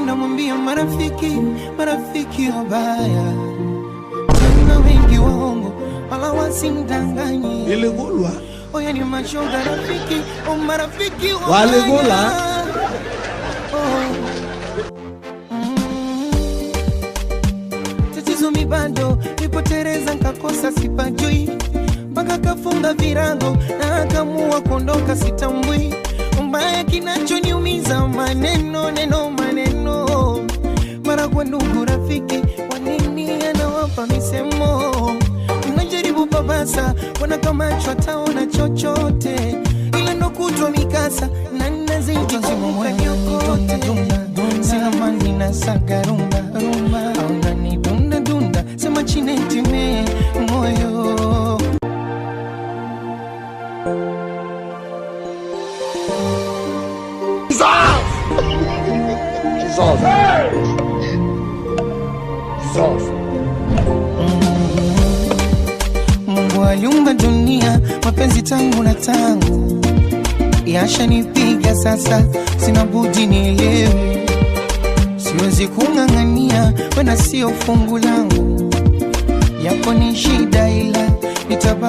namwambia marafiki wabaya, tena wengi waongo wala wasimdanganyi. Ile gulwa oya ni mashoga rafiki marafiki wale gula tatizo mibando nipotereza nkakosa sipajui mpaka kafunga virago na akamua kuondoka sitambui. Mbaya kinachoniumiza maneno mara kwa ndugu rafiki wanini anawapa misemo. Unajaribu babasa wana kama chwataona chochote ila ndo kutwa mikasa na nazidi kumkanyokote. Sina mani na saga rumba au nani dunda sema chinetime moyo. Mungu aliumba dunia mapenzi tangu na tangu yashanipiga sasa sina budi nielewe. Siwezi kung'ang'ania wena sio fungu langu, yapo ni shida ila nitaba